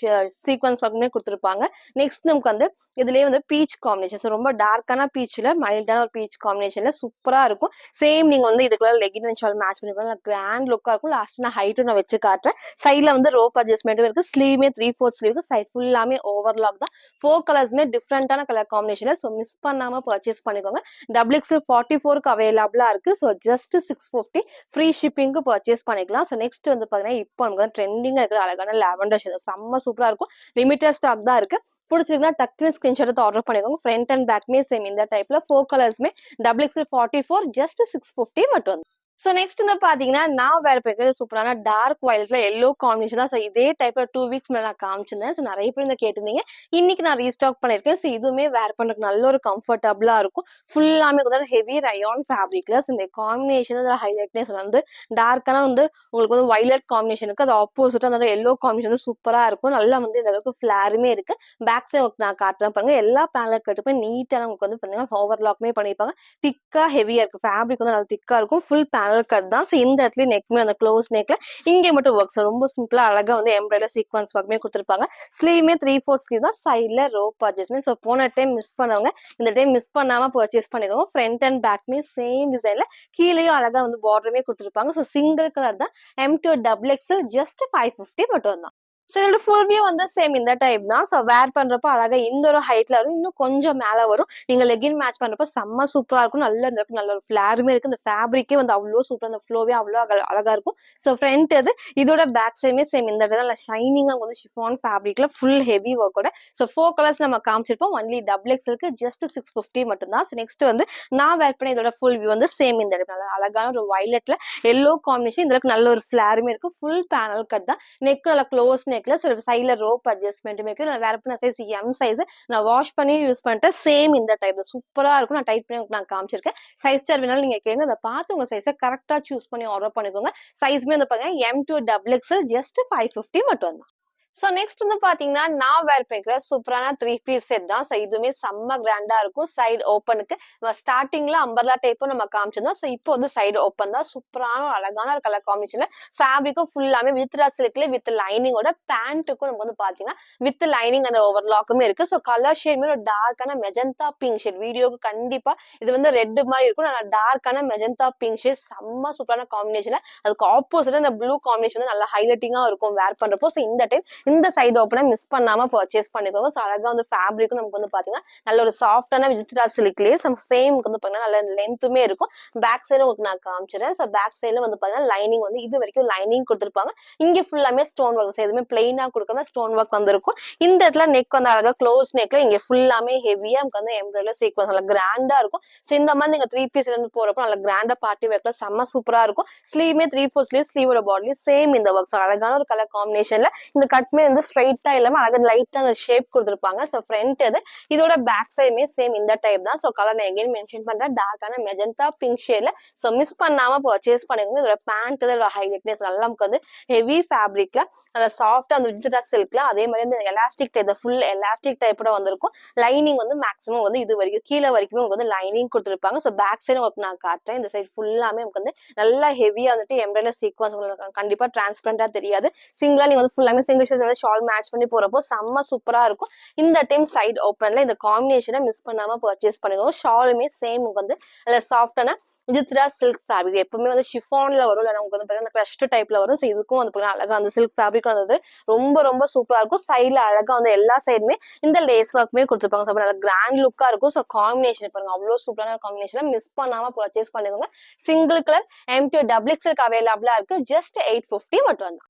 சீக்வன்ஸ் ஒர்க்குமே கொடுத்துருப்பாங்க. நெக்ஸ்ட் நமக்கு வந்து இதுலயே வந்து பீச் காம்பினேஷன். ஸோ ரொம்ப டார்க்கான பீச்ல மைல்டான ஒரு பீச் காம்பினேஷன்ல சூப்பரா இருக்கும். சேம் நீங்க வந்து இதுக்குள்ள லெகின் அண்ட் ஷால் மேட்ச் பண்ணி கிராண்ட் லுக்கா இருக்கும். லாஸ்ட் நான் ஹைட்டும் நான் வச்சு காட்டுறேன். சைட்ல வந்து ரோப் அட்ஜஸ்ட்மெண்ட்டும் இருக்கு. ஸ்லீவ்மே 3/4 ஸ்லீவ். சைட் ஃபுல்லாமே ஓவர்லாக் தான். 4 கலர்ஸ்மே டிஃப்ரெண்டான கலர் காம்பினேஷன்ல. ஸோ மிஸ் பண்ணாம பர்ச்சேஸ் பண்ணிக்கோங்க. டபுள் எக்ஸ் 44க்கு அவைலபிளா இருக்கு. ஸோ ஜஸ்ட் 650 ஃப்ரீ ஷிப்பிங்க்கு பர்ச்சேஸ் பண்ணிக்கலாம். ஸோ நெக்ஸ்ட் வந்து பாத்தீங்கன்னா இப்போ நமக்கு ட்ரெண்டிங்கா இருக்கிற அழகான லாவெண்டர் ஷேட் செம்ம சூப்பரா இருக்கும். லிமிடெட் ஸ்டாக் தான் இருக்கு. பிடிச்சிருக்குன்னா டக்குனு ஸ்கிரீன்ஷாட் எடுத்து ஆர்டர் பண்ணிக்கோங்க. ஃப்ரண்ட் அண்ட் பேக்மே சேம் இந்த டைப்ல 4 கலர்ஸ்மே டபுள் எக்ஸ் 44 ஜஸ்ட் 650 மட்டும். ஸோ நெக்ஸ்ட் வந்து பார்த்தீங்கன்னா, நான் வேற பண்ணியிருக்கிறது சூப்பரான டார்க் வயலட்ல எல்லோ காம்பினேஷன் தான். ஸோ இதே டைப்ல 2 வீக்ஸ் முன்னாடி நான் காமிச்சிருந்தேன். ஸோ நெறைய பேர் இத கேட்டிருந்தீங்க. இன்னைக்கு நான் ரீஸ்டாக் பண்ணியிருக்கேன். ஸோ இதுவுமே வேர் பண்றதுக்கு நல்ல ஒரு கம்ஃபர்டபுளா இருக்கும். ஃபுல்லாமே வந்து ஹெவி ரயான் ஃபேப்ரிக்ல. ஸோ இந்த காம்பினேஷன் தான் ஹைலைட்னே சொல்லலாம். வந்து டார்க்கான வந்து உங்களுக்கு வந்து வயலட் காம்பினேஷன் இருக்கு. அது ஆப்போசிட்டா அந்த எல்லோ காம்பினேஷன் வந்து சூப்பரா இருக்கும். நல்லா வந்து இந்த அளவுக்கு ஃபிளாருமே இருக்கு. பேக் சைடு நான் காட்டுறேன் பாருங்க. எல்லா பேனல் கட்டுமே நீட்டா உங்களுக்கு வந்து பார்த்தீங்கன்னா ஓவர்லாக்குமே பண்ணியிருப்பாங்க. திக்கா ஹெவியா இருக்கு. ஃபேப்ரிக் வந்து நல்லா திக்கா இருக்கும். ஃபுல் பேனல் கட் தான். ஸோ இந்த இடத்துல நெக்மே அந்த க்ளோஸ் நெக்ல இங்கே மட்டும் ஒர்க். ஸோ ரொம்ப சிம்பிளா அழகா வந்து எம்ப்ராய்டரி சீக்வன்ஸ் ஒர்க்குமே கொடுத்துருப்பாங்க. ஸ்லீவ்மே 3/4 ஸ்லீவ் தான். சைட்ல ரோப் அட்ஜஸ்ட்மெண்ட். ஸோ போன டைம் மிஸ் பண்ணவங்க இந்த டைம் மிஸ் பண்ணாம பர்ச்சேஸ் பண்ணிக்கோங்க. ஃப்ரண்ட் அண்ட் பேக்மே சேம் டிசைன்ல கீழேயும் அழகா வந்து பார்டருமே கொடுத்துருப்பாங்க. ஸோ சிங்கிள் கலர் தான். M2 டபுள் எக்ஸல் ஜஸ்ட் 550 மட்டும் தான். ஸோ இதோட ஃபுல் வியூ வந்து சேம் இந்த டைப் தான். ஸோ வேர் பண்றப்போ அழகா இந்த ஒரு ஹைட்ல வரும். இன்னும் கொஞ்சம் மேல வரும். நீங்க லெகின் மேட்ச் பண்றப்போ செம்ம சூப்பரா இருக்கும். நல்ல ஒரு ஃபிளாருமே இருக்கு. இந்த ஃபேப்ரிக்கே வந்து அவ்வளோ சூப்பரா அந்த ஃப்ளோவே அவ்வளோ அழகா இருக்கும். ஸோ ஃப்ரண்ட் இது இதோட பேக் சைடுமே சேம் இந்த இடத்துல நல்லா ஷைனிங்கா வந்து ஷிஃபான் ஃபேப்ரிக்ல ஃபுல் ஹெவி ஒர்க்கோட. ஸோ 4 கலர்ஸ் நம்ம காமிச்சிருப்போம். ஒன்லி டபுள் எக்ஸ்எல்க்கு ஜஸ்ட் 650 மட்டும் தான். ஸோ நெக்ஸ்ட் வந்து நான் வேர் பண்ண இதோட ஃபுல் வியூ வந்து சேம் இந்த இடத்துல நல்லா அழகான ஒரு வயலட்ல எல்லோ காம்பினேஷன். இந்த அளவுக்கு நல்ல ஒரு ஃபிளாருமே இருக்கு. ஃபுல் பேனல் கட் தான். நெக் நல்லா க்ளோஸ் நெக்ல சைட்ல ரோப் அட்ஜஸ்ட்மெண்ட்டுமே இருக்கு. நான் வேற பண்ண சைஸ் எம் சைஸ் நான் வாஷ் பண்ணி யூஸ் பண்ணிட்டேன். சேம் இந்த டைப் சூப்பரா இருக்கும். நான் டைப் பண்ணி உங்களுக்கு நான் காமிச்சிருக்கேன். சைஸ் சார்ட் வேணாலும் நீங்க கேளுங்க. அதை பார்த்து உங்க சைஸை கரெக்டா சூஸ் பண்ணி ஆர்டர் பண்ணிக்கோங்க. சைஸ்மே வந்து பாத்தீங்கன்னா M2 டபுள் எக்ஸ்எல் ஜஸ்ட் 550 மட்டும் தான். ஸோ நெக்ஸ்ட் வந்து பாத்தீங்கன்னா நான் வேர் பண்ணிக்கிற சூப்பரான 3 பீஸ் செட் தான். ஸோ இதுவுமே செம்ம கிராண்டா இருக்கும். சைடு ஓப்பனுக்கு ஸ்டார்டிங்ல அம்பர்லா டைப்பும் நம்ம காமிச்சிருந்தோம். ஸோ இப்போ வந்து சைடு ஓப்பன் தான். சூப்பரான அழகான ஒரு கலர் காம்பினேஷன்ல ஃபேப்ரிக்கும் ஃபுல்லாமே வித்ரா சில்க்ல வித் லைனிங்கோட பேண்ட்டுக்கும் நம்ம வந்து பாத்தீங்கன்னா வித் லைனிங் அண்ட் ஓவர்லாக்குமே இருக்கு. ஸோ கலர் ஷேட்மே ஒரு டார்க்கான மெஜந்தா பிங்க் ஷேட். வீடியோக்கு கண்டிப்பா இது வந்து ரெட் மாதிரி இருக்கும். நல்லா டார்க்கான மெஜந்தா பிங்க் ஷேட் செம்ம சூப்பரான காம்பினேஷன்ல அதுக்கு ஆப்போசிட்டா இந்த ப்ளூ காம்பினேஷன் வந்து நல்லா ஹைலைட்டிங்கா இருக்கும் வேர் பண்றப்போ. ஸோ இந்த டைம் இந்த சைடு ஓப்பனை மிஸ் பண்ணாம பர்ச்சேஸ் பண்ணிக்கோங்க. ஸோ அழகா வந்து ஃபேப்ரிக்கும் நமக்கு வந்து பாத்தீங்கன்னா நல்ல ஒரு சாஃப்டான விசித்ரா சில்க்லயே சேம் வந்து பாத்தீங்கன்னா நல்ல லென்த்துமே இருக்கும். பேக் சைடு உங்களுக்கு நான் காமிச்சிடறேன். ஸோ பேக் சைடுல வந்து பாத்தீங்கன்னா லைனிங் வந்து இது வரைக்கும் லைனிங் கொடுத்துருப்பாங்க. இங்க ஃபுல்லாமே ஸ்டோன் ஒர்க். எதுவுமே பிளைனா கொடுக்காம ஸ்டோன் ஒர்க் வந்திருக்கும். இந்த இடத்துல நெக் வந்து அழகா க்ளோஸ் நெக்ல இங்க ஃபுல்லாமே ஹெவியா நமக்கு வந்து எம்ப்ராய்டரி சீக்வன்ஸ் நல்லா கிராண்டா இருக்கும். ஸோ இந்த மாதிரி நீங்க 3 பீஸ்ல இருந்து போறப்போ நல்லா கிராண்டா பார்ட்டி வேர்க்ல செம்ம சூப்பரா இருக்கும். ஸ்லீவ்மே 3/4 ஸ்லீவ். ஸ்லீவோட பாடிலயும் சேம் இந்த ஒர்க்ஸ் அழகான ஒரு கலர் காம்பினேஷன்ல இந்த கட்மே வந்து ஸ்ட்ரைட்டா இல்லாம அழகா லைட்டா அந்த ஷேப் கொடுத்துருப்பாங்க. ஸோ ஃப்ரண்ட் இது இதோட பேக் சைடுமே சேம் இந்த டைப் தான். ஸோ கலர் நான் எங்கேயும் மென்ஷன் பண்றேன். டார்க்கான மெஜந்தா பிங்க் ஷேட்ல. ஸோ மிஸ் பண்ணாம பர்ச்சேஸ் பண்ணிக்கோங்க. இதோட பேண்ட் இதோட ஹைலைட்னஸ் நல்லா நமக்கு வந்து ஹெவி ஃபேப்ரிக்ல நல்லா சாஃப்டா அந்த விஜிடா சில்க்ல அதே மாதிரி வந்து எலாஸ்டிக் டைப் ஃபுல் எலாஸ்டிக் டைப்போட வந்திருக்கும். லைனிங் வந்து மேக்ஸிமம் வந்து இது வரைக்கும் கீழே வரைக்குமே உங்களுக்கு வந்து லைனிங் கொடுத்துருப்பாங்க. ஸோ பேக் சைடு உங்களுக்கு நான் காட்டுறேன். இந்த சைடு ஃபுல்லாமே நமக்கு வந்து நல்லா ஹெவியா வந்துட்டு எம்ப்ராய்டரி சீக்வன்ஸ் உங்களுக்கு கண்டிப்பா டிரான்ஸ்பரண்டா தெரியாது. சிங்கிளா நீங்க வந்து ஃபுல்லாமே சிங்கிள் ஷேட் ஷால் மேட்ச் பண்ணி போறப்போ செம்ம சூப்பரா இருக்கும். இந்த டைம் சைடு ஓப்பன்ல இந்த காம்பினேஷனை மிஸ் பண்ணாம பர்ச்சேஸ் பண்ணிக்கோங்க. ஷாலுமே சேம் வந்து நல்ல சாஃப்டான வித்ரா சில்க் ஃபேப்ரிக். எப்பவுமே வந்து ஷிஃபான்ல வரும். இல்ல நமக்கு வந்து பாத்தீங்கன்னா கிரஷ்ட் டைப்ல வரும். ஸோ இதுக்கும் வந்து பாத்தீங்கன்னா அழகா அந்த சில்க் ஃபேப்ரிக் வந்தது ரொம்ப ரொம்ப சூப்பரா இருக்கும். சைட்ல அழகா வந்து எல்லா சைடுமே இந்த லேஸ் ஒர்க்குமே கொடுத்துருப்பாங்க. ஸோ நல்லா கிராண்ட் லுக்கா இருக்கும். ஸோ காம்பினேஷன் பாருங்க அவ்வளவு சூப்பரான காம்பினேஷன் மிஸ் பண்ணாம பர்ச்சேஸ் பண்ணிக்கோங்க. Single colour M2 double XL அவைலபிளா இருக்கு. ஜஸ்ட் 850 மட்டும் தான்.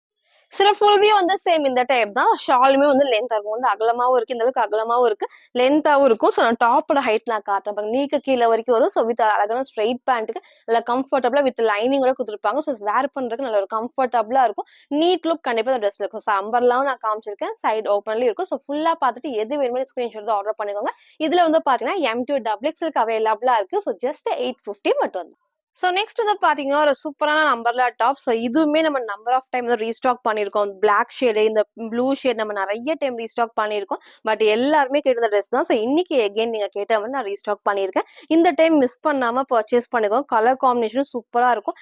சில ஃபுல் வியூ வந்து சேம் இந்த டைப் தான். ஷாலுமே வந்து லென்த் இருக்கும். வந்து அகலமாவும் இருக்கு. இந்த அளவுக்கு அகலமாவும் இருக்கு. லென்த்தாவும் இருக்கும். ஸோ நான் டாப்போட ஹைட் நான் காட்டுறேன் பாருங்க. நீக்கு கீழே வரைக்கும் வரும். ஸோ வித் அழகான ஸ்ட்ரைட் பேண்ட்டுக்கு நல்லா கம்ஃபர்டபுளா வித் லைனிங்கோட கொடுத்துருப்பாங்க. ஸோ வேர் பண்றதுக்கு நல்ல ஒரு கம்ஃபர்டபுளா இருக்கும். நீட் லுக் கண்டிப்பா ட்ரெஸ் இருக்கும். ஸோ அம்பர்லாவும் நான் காமிச்சிருக்கேன். சைடு ஓப்பன்லயும் இருக்கும். ஸோ ஃபுல்லா பார்த்துட்டு எது வேணுமே ஸ்கிரீன்ஷாட் ஆர்டர் பண்ணிக்கோங்க. இதுல வந்து பாத்தீங்கன்னா M2 டபுள் எக்ஸ்எல் அவைலபிளா இருக்கு. ஸோ ஜஸ்ட் 850 மட்டும் தான். ஸோ நெக்ஸ்ட் வந்து பாத்தீங்கன்னா ஒரு சூப்பரான நம்பர்ல டாப். ஸோ இதுவுமே நம்ம நம்பர் ஆஃப் டைம் ரீஸ்டாக் பண்ணியிருக்கோம். பிளாக் ஷேடு இந்த ப்ளூ ஷேட் நம்ம நிறைய டைம் ரீஸ்டாக் பண்ணியிருக்கோம். பட் எல்லாருமே கேட்ட ட்ரெஸ் தான். ஸோ இன்னைக்கு எகைன் நீங்க கேட்ட மாதிரி நான் ரீஸ்டாக் பண்ணியிருக்கேன். இந்த டைம் மிஸ் பண்ணாம பர்ச்சேஸ் பண்ணிக்கோங்க. கலர் காம்பினேஷனும் சூப்பரா இருக்கும்.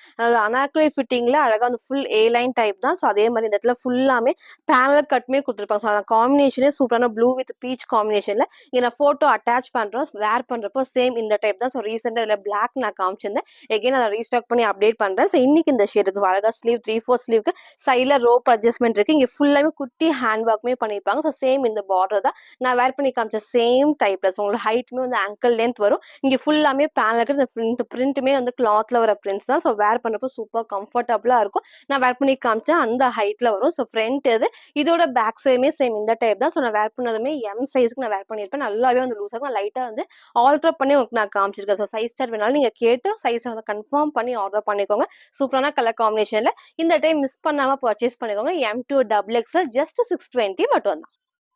அனாக்லி ஃபிட்டிங்ல அழகா அந்த ஃபுல் ஏ லைன் டைப் தான். ஸோ அதே மாதிரி இந்த இடத்துல ஃபுல்லாமே பேனல் கட்மே கொடுத்துருப்பாங்க. ஸோ காம்பினேஷனே சூப்பரான ப்ளூ வித் பீச் காம்பினேஷன்ல இங்க நான் போட்டோ அட்டாச் பண்றோம். வேர் பண்றப்போ சேம் இந்த டைப் தான். ஸோ ரீசெண்டா இதுல பிளாக் நான் காமிச்சிருந்தேன். எகைன் அதை ரீஸ்டாக் பண்ணி அப்டேட் பண்றேன். ஸோ இன்னைக்கு இந்த ஷேட் இருக்கு அழகா ஸ்லீவ் 3/4 ஸ்லீவ்க்கு சைட்ல ரோப் அட்ஜஸ்ட்மெண்ட் இருக்கு. இங்க ஃபுல்லாமே குட்டி ஹேண்ட் ஒர்க்மே பண்ணிருப்பாங்க. ஸோ சேம் இந்த பார்டர் தான் நான் வேர் பண்ணி காமிச்ச சேம் டைப்ல. ஸோ உங்களுக்கு ஹைட்மே வந்து ஆங்கிள் லென்த் வரும். இங்க ஃபுல்லாமே பேனல் இருக்கு. இந்த பிரிண்ட்டுமே வந்து கிளாத்ல வர பிரிண்ட்ஸ் தான். ஸோ வேர் பண்றப்போ சூப்பர் கம்ஃபர்டபுளா இருக்கும். நான் வேர் பண்ணி காமிச்சேன் அந்த ஹைட்ல வரும். ஸோ ஃப்ரண்ட் இது இதோட பேக் சைடுமே சேம் இந்த டைப் தான். ஸோ நான் வேர் பண்ணதுமே எம் சைஸ்க்கு நான் வேர் பண்ணியிருப்பேன். நல்லாவே வந்து லூஸா இருக்கும். லைட்டா வந்து ஆல்டர் பண்ணி உங்களுக்கு நான் காமிச்சிருக்கேன். ஸோ சைஸ் சார்ட் வேணாலும் நீங்க கேட்டு சைஸ் வந்து கன்ஃபார்ம் பண்ணி ஆர்டர் பண்ணிக்கோங்க. சூப்பரான கலர் காம்பினேஷன்ல இந்த டைம் மிஸ் பண்ணாம பர்ச்சேஸ் பண்ணிக்கோங்க. M2 XXL ஜஸ்ட் 620 மட்டும் தான்.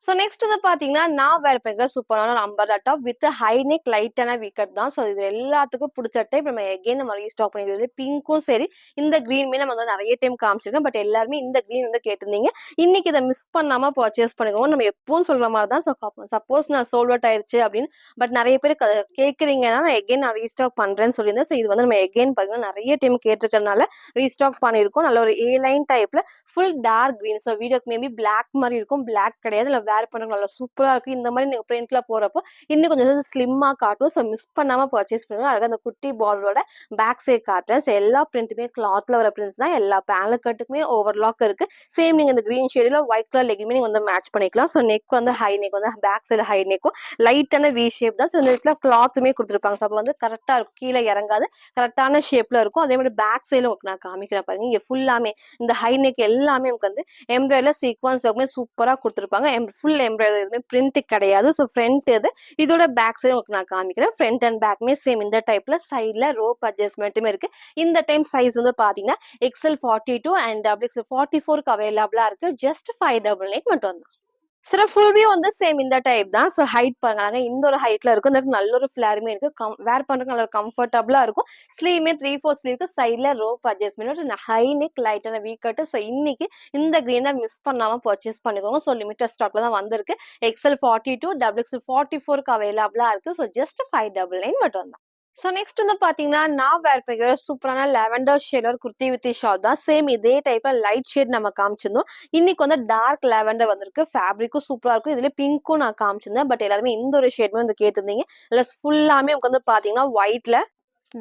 ஸோ நெக்ஸ்ட் வந்து பார்த்தீங்கன்னா, நான் வேர் பண்ணிருக்க சூப்பரான ஒரு umbrella top with high neck லைட்டான வி கட் தான். ஸோ இது எல்லாத்துக்கும் புடிச்ச டைப். நம்ம எகைன் நம்ம ரீஸ்டாக் பண்ணிருக்கிறது பிங்க்கும் சரி, இந்த கிரீனுமே நம்ம வந்து நெறைய டைம் காமிச்சிருக்கோம். பட் எல்லாருமே இந்த கிரீன் வந்து கேட்டிருந்தீங்க. இன்னைக்கு இத மிஸ் பண்ணாம பர்ச்சேஸ் பண்ணிக்கோங்க. நம்ம எப்பவும் சொல்ற மாரி தான். ஸோ சப்போஸ் நான் சோல்ட் அவுட் ஆயிருச்சு அப்படின்னு பட் நெறைய பேர் கேட்குறீங்கன்னா, நான் ரீஸ்டாக் பண்றேன்னு சொல்லியிருந்தேன். ஸோ இது வந்து நம்ம எகைன் பார்த்தீங்கன்னா நெறைய டைம் கேட்டிருக்கறனால ரீஸ்டாக் பண்ணியிருக்கோம். நல்ல ஒரு ஏ லைன் டைப்ல ஃபுல் டார்க் கிரீன். ஸோ வீடியோக்கு மேபி பிளாக் மாரி இருக்கும். பிளாக் கிடையாது. இல்ல வேர் பண்றதுக்கு நல்லா சூப்பரா இருக்கு. இந்த மாரி நீங்க பிரிண்ட்ல போறப்போ இன்னும் கொஞ்சம் ஸ்லிம்மா காட்டும். ஸோ மிஸ் பண்ணாம பர்ச்சேஸ் பண்ணுங்க. அழகா அந்த குட்டி பார்டரோட பேக் சைட் காட்டுறேன். ஸோ எல்லா பிரிண்ட்டுமே கிளாத்ல வர பிரிண்ட்ஸ் தான். எல்லா பேனல் கட்டுக்குமே ஓவர்லாக் இருக்கு. சேம் நீங்க இந்த கிரீன் ஷேட்ல ஒயிட் கலர் லெகின்மே நீங்க வந்து மேட்ச் பண்ணிக்கலாம். ஸோ நெக் வந்து ஹை நெக் வந்து பேக் சைடு ஹை நெக்கும் லைட்டான வி ஷேப் தான். ஸோ இந்த இடத்துல கிளாத்துமே கொடுத்துருப்பாங்க. ஸோ அப்போ வந்து கரெக்டா இருக்கும். கீழே இறங்காது. கரெக்டான ஷேப்ல இருக்கும். அதே மாதிரி பேக் சைடுல உங்களுக்கு நான் காமிக்கிறேன் பாருங்க. இங்க ஃபுல்லாமே இந்த ஹை நெக் எல்லாமே உங்களுக்கு வந்து எம்ப்ராய்டர்ல சீக்வன்ஸ் ஒர்க்குமே சூப்பரா கொடுத்துருப்பாங்க. ஃபுல் எம்ப்ராய்டரி எதுவுமே பிரிண்ட் கிடையாது. ஸோ ஃப்ரண்ட் இது இதோட பேக் சைடு உங்களுக்கு நான் காமிக்கிறேன். ஃப்ரண்ட் அண்ட் பேக்மே சேம் இந்த டைப்ல சைட்ல ரோப் அட்ஜஸ்ட்மெண்ட்டுமே இருக்கு. இந்த டைம் சைஸ் வந்து பாத்தீங்கன்னா XL42 அண்ட் XL44க்கு அவைலபிளா இருக்கு. ஜஸ்ட் 599 மட்டும் தான். சில ஃபுல் வியூ வந்து சேம் இந்த டைப் தான். ஸோ ஹைட் பாருங்க. இந்த ஒரு ஹைட்ல இருக்கும். இந்த நல்ல ஒரு ஃபிளாருமே இருக்கு. வேர் பண்றதுக்கு நல்ல கம்ஃபர்டபுளா இருக்கும். ஸ்லீவ்மே 3/4 ஸ்லீவ்க்கு சைட்ல ரோப் அட்ஜஸ்ட்மெண்ட் ஹை நெக் லைட்டான வீ கட். ஸோ இன்னைக்கு இந்த கிரீனை மிஸ் பண்ணாம பர்ச்சேஸ் பண்ணிக்கோங்க. ஸோ லிமிட்டட் ஸ்டாக்ல தான் வந்திருக்கு. XL42 XL44க்கு அவைலபிளா இருக்கு. ஸோ ஜஸ்ட் 599 மட்டும் தான். ஸோ நெக்ஸ்ட் வந்து பாத்தீங்கன்னா, நான் வேர் பண்ணிக்கிற சூப்பரான லாவெண்டர் ஷேட் ஒரு குர்த்தி வித் ஷால் தான். சேம் இதே டைப்ல லைட் ஷேட் நம்ம காமிச்சிருந்தோம். இன்னைக்கு வந்து டார்க் லாவெண்டர் வந்திருக்கு. ஃபேப்ரிக்கும் சூப்பரா இருக்கும். இதுல பிங்க்கும் நான் காமிச்சிருந்தேன். பட் எல்லாருமே இந்த ஒரு ஷேட் வந்து கேட்டிருந்தீங்க. பிளஸ் ஃபுல்லாமே உங்களுக்கு வந்து பாத்தீங்கன்னா ஒயிட்ல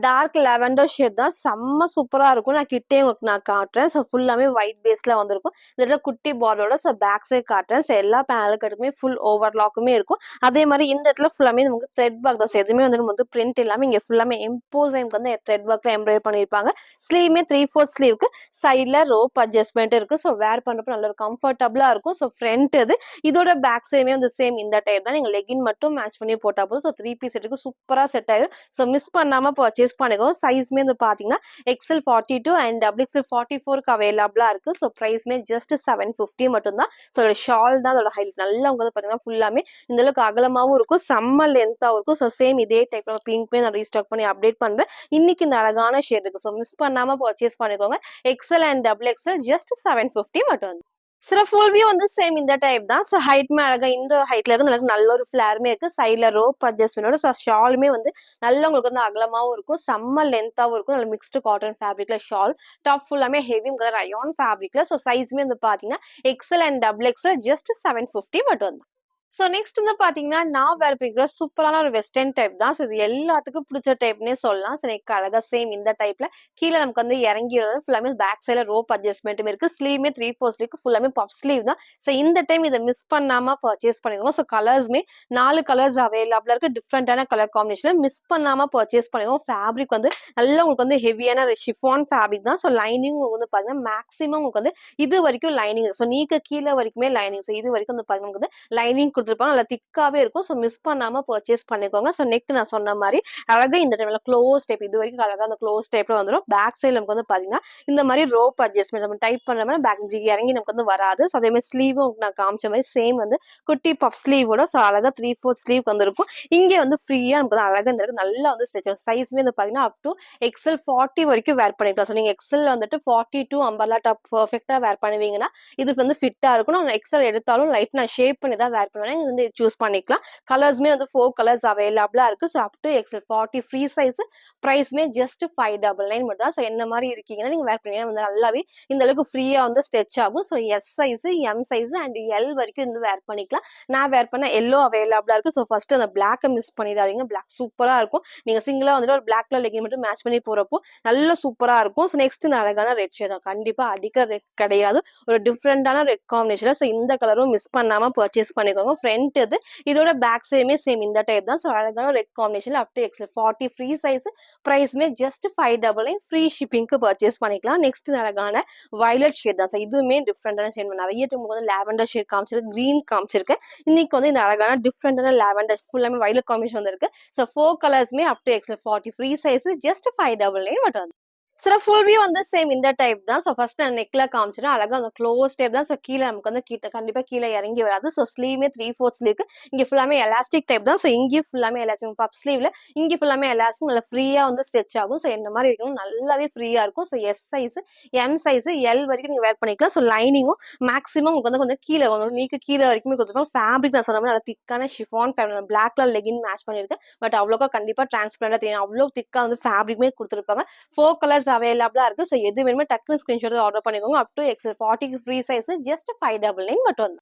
டார்க் லாவெண்டர் ஷேட் தான். செம்ம சூப்பரா இருக்கும். நான் கிட்டே உங்களுக்கு நான் காட்டுறேன். ஸோ ஃபுல்லாமே ஒயிட் பேஸ்ல வந்திருக்கும். இதுல குட்டி பார்டரோட ஸோ பேக் சைட் காட்டுறேன். ஸோ எல்லா பேனல் கட்டுக்குமே ஃபுல் ஓவர்லாக்குமே இருக்கும். அதே மாதிரி இந்த இடத்துல ஃபுல்லாமே நமக்கு த்ரெட் ஒர்க் தான். ஸோ எதுவுமே வந்து நம்ம வந்து பிரிண்ட் இல்லாம இங்க ஃபுல்லாமே எம்போசைம்க்கு வந்து த்ரெட் ஒர்க்ல எம்ப்ராய்டரி பண்ணியிருப்பாங்க. ஸ்லீவ்மே 3/4 ஸ்லீவ்க்கு சைட்ல ரோப் அட்ஜஸ்ட்மெண்ட் இருக்கு. ஸோ வேர் பண்றப்ப நல்ல ஒரு கம்ஃபர்டபுளா இருக்கும். ஸோ ஃப்ரண்ட் இது இதோட பேக் சைடுமே வந்து சேம் இந்த டைப் தான். நீங்க லெகின் மட்டும் மேட்ச் பண்ணி போட்டா போதும். ஸோ 3 பீஸ் செட்டுக்கு சூப்பரா செட் ஆயிரும். ஸோ மிஸ் பண்ணாம பர்ச்சேஸ் பண்ணிக்கோங்க. சைஸ்மே வந்து பாத்தீங்கன்னா XL42 அண்ட் XL44க்கு அவைலபிளா இருக்கு. ஸோ பிரைஸ்மே ஜஸ்ட் 750 மட்டும் தான். ஸோ ஷால் தான் அதோட ஹைலைட். நல்லா உங்களுக்கு வந்து பாத்தீங்கன்னா ஃபுல்லாமே இந்த அளவுக்கு அகலமாவும் இருக்கும். செம்ம லென்த்தாவும் இருக்கும். ஸோ சேம் இதே டைப்ல பிங்க்மே நான் ரீஸ்டாக் பண்ணி அப்டேட் பண்றேன். இன்னைக்கு இந்த அழகான ஷேட் இருக்கு. ஸோ மிஸ் பண்ணாம பர்ச்சேஸ் பண்ணிக்கோங்க. XL அண்ட் XXL ஜஸ்ட் 750 மட்டும். சில ஃபுல் வியூ வந்து சேம் இந்த டைப் தான். ஸோ ஹைட்மே அழகா இந்த ஹைட்ல இருந்து எனக்கு நல்ல ஒரு ஃபிளாருமே இருக்கு. சைட்ல ரோப் அட்ஜஸ்ட்மெண்டோட ஸோ ஷாலுமே வந்து நல்லா உங்களுக்கு வந்து அகலமாவும் இருக்கும். செம்ம லென்த்தாவும் இருக்கும். நல்ல மிக்ஸ்டு காட்டன் ஃபேப்ரிக்ல ஷால். டாப் ஃபுல்லாமே ஹெவி ரயான் ஃபேப்ரிக்ல. ஸோ சைஸ்மே வந்து பாத்தீங்கன்னா XL அண்ட் XXL ஜஸ்ட் 750 மட்டும் தான். ஸோ நெக்ஸ்ட் வந்து பாத்தீங்கன்னா, நான் வேர் பண்ணிக்கிற சூப்பரான ஒரு வெஸ்டர்ன் டைப் தான். ஸோ இது எல்லாத்துக்கும் பிடிச்ச டைப்னே சொல்லலாம். ஸோ எனக்கு அழகா சேம் இந்த டைப்ல கீழே நமக்கு வந்து இறங்கி ஃபுல்லாமே பேக் சைட்ல ரோப் அட்ஜஸ்ட்மெண்ட்டும் இருக்கு. ஸ்லீவ்மே 3/4 ஸ்லீவ்க்கு ஃபுல்லாமே பஃப் ஸ்லீவ் தான். ஸோ இந்த டைம் இதை மிஸ் பண்ணாம பர்ச்சேஸ் பண்ணிக்கோங்க. ஸோ கலர்ஸ்மே 4 கலர்ஸ் அவைலபிளா இருக்கு. டிஃப்ரெண்டான கலர் காம்பினேஷன்ல மிஸ் பண்ணாம பர்ச்சேஸ் பண்ணிக்கோங்க. ஃபேப்ரிக் வந்து நல்லா உங்களுக்கு வந்து ஹெவியான ஷிஃபான் ஃபேப்ரிக் தான். ஸோ லைனிங் வந்து பாத்தீங்கன்னா மேக்ஸிமம் உங்களுக்கு வந்து இது வரைக்கும் லைனிங். ஸோ நீக்க கீழே வரைக்குமே லைனிங். ஸோ இது வரைக்கும் வந்து பாத்தீங்கன்னா வந்து லைனிங் கொடுத்துருப்பாங்க. நல்லா திக்காவே இருக்கும். ஸோ மிஸ் பண்ணாம பர்ச்சேஸ் பண்ணிக்கோங்க. ஸோ நெக் நான் சொன்ன மாதிரி அழகா இந்த டைம்ல க்ளோஸ் டைப் இது வரைக்கும் அழகா அந்த க்ளோஸ் டைப்ல வந்துடும். பேக் சைடு நமக்கு வந்து பாத்தீங்கன்னா இந்த மாதிரி ரோப் அட்ஜஸ்ட்மெண்ட் நம்ம டைப் பண்ற மாதிரி பேக் இறங்கி நமக்கு வந்து வராது. ஸோ அதே மாதிரி ஸ்லீவும் நான் காமிச்ச மாதிரி சேம் வந்து குட்டி பஃப் ஸ்லீவோட ஸோ அழகா 3/4 ஸ்லீவ் வந்துருக்கும். இங்கே வந்து ஃப்ரீயா நமக்கு வந்து அழகா இந்த நல்லா வந்து ஸ்ட்ரெச் சைஸ்மே வந்து பாத்தீங்கன்னா அப் டு XL40 வரைக்கும் வேர் பண்ணிக்கலாம். ஸோ நீங்க எக்ஸல் வந்துட்டு 42 அம்பர்லா டாப் பர்ஃபெக்டா வேர் பண்ணுவீங்கன்னா இது வந்து ஃபிட்டா இருக்கும். நான் எக்ஸல் எடுத்தாலும் லைட் நான் ஷேப் பண்ணி தான் வேர் பண்ணுவேன். இது வந்து சூஸ் பண்ணிக்கலாம். கலர்ஸ்மே வந்து 4 கலர்ஸ் அவைலபிளா இருக்கு. So up to XL40 free size. பிரைஸ்மே ஜஸ்ட் 599 மட்டும் தான். ஸோ என்ன மாதிரி இருக்கீங்கன்னா நீங்க வேர் பண்ணீங்கன்னா வந்து நல்லாவே இந்த அளவுக்கு ஃப்ரீயா வந்து ஸ்ட்ரெச் ஆகும். So S size, M size and L வரைக்கும் வந்து வேர் பண்ணிக்கலாம். நான் வேர் பண்ண எல்லோ அவைலபிளா இருக்கு. ஸோ ஃபர்ஸ்ட் அந்த பிளாக்கை மிஸ் பண்ணிடாதீங்க. பிளாக் சூப்பரா இருக்கும். நீங்க சிங்கிளா வந்துட்டு ஒரு பிளாக் கலர் லெகின் மட்டும் மேட்ச் பண்ணி போறப்போ நல்ல சூப்பரா இருக்கும். ஸோ நெக்ஸ்ட் இந்த அழகான ரெட் ஷேட் தான். கண்டிப்பா அடிக்கிற ரெட் கிடையாது. ஒரு டிஃப்ரெண்டான ரெட் காம்பினேஷன். ஸோ இந்த கலரும் மிஸ் பண்ணாம பர்ச்சேஸ் பண்ணிக்கோங்க. ஃப்ரண்ட் இது. இதோட பேக் சைடுமே சேம் இந்த டைப் தான். ஸோ அழகான ரெட் காம்பினேஷன்ல up to XL 40 free size. பிரைஸ்மே ஜஸ்ட் 599 ஃப்ரீ ஷிப்பிங்க்கு பர்ச்சேஸ் பண்ணிக்கலாம். நெக்ஸ்ட் அழகான வயலட் ஷேட் தான். ஸோ இதுவுமே டிஃப்ரெண்டான ஷேட். நிறைய டைம் வந்து லாவெண்டர் ஷேட் காமிச்சிருக்கு, கிரீன் காமிச்சிருக்கு. இன்னைக்கு வந்து இந்த அழகான டிஃப்ரெண்டான லாவெண்டர் ஃபுல்லாமே வயலட் காம்பினேஷன் வந்திருக்கு. ஸோ 4 கலர்ஸ்மே up to XL 40 free size just 599 மட்டும். சார் ஃபுல் வியூ வந்து சேம் இந்த டைப் தான். ஸோ ஃபர்ஸ்ட் நான் நெக்ல காமிச்சிடும். அழகா அந்த க்ளோஸ் டைப் தான். ஸோ கீழே நமக்கு வந்து கண்டிப்பா கீழே இறங்கி வராது. ஸோ ஸ்லீவ்மே 3/4 ஸ்லீவ்க்கு இங்க ஃபுல்லாமே எலாஸ்டிக் டைப் தான். ஸோ இங்கேயும் ஃபுல்லாமே எலாஸ்டிக் பப் ஸ்லீவ்ல இங்க ஃபுல்லாமே எலாஸ்டிக் நல்லா ஃப்ரீயா வந்து ஸ்ட்ரெச் ஆகும். ஸோ இந்த மாதிரி இருக்கணும் நல்லாவே ஃப்ரீயா இருக்கும். So S size, M size, L வரைக்கும் நீங்க வேர் பண்ணிக்கலாம். ஸோ லைனிங்கும் மேக்ஸிமம் உங்களுக்கு வந்து கொஞ்சம் கீழே நீக்கு கீழே வரைக்குமே கொடுத்துருக்கோம். ஃபேப்ரிக் நான் சொன்ன மாதிரி நல்லா திக்கான chiffon fabric, black colour legging match பண்ணிருக்கேன். பட் அவ்வளோக்கா கண்டிப்பா டிரான்ஸ்பரண்டா தெரியும். அவ்வளோ திக்கா வந்து ஃபேப்ரிக்மே கொடுத்துருப்பாங்க. 4 கலர்ஸ் அவைலபிளா இருக்கு. ஸோ எது வேணுமோ டக்குனு ஸ்கிரீன்ஷாட் ஆர்டர் பண்ணிக்கோங்க. அப் டு எக்ஸல் 40க்கு ஃப்ரீ சைஸ் ஜஸ்ட் 599 மட்டும்.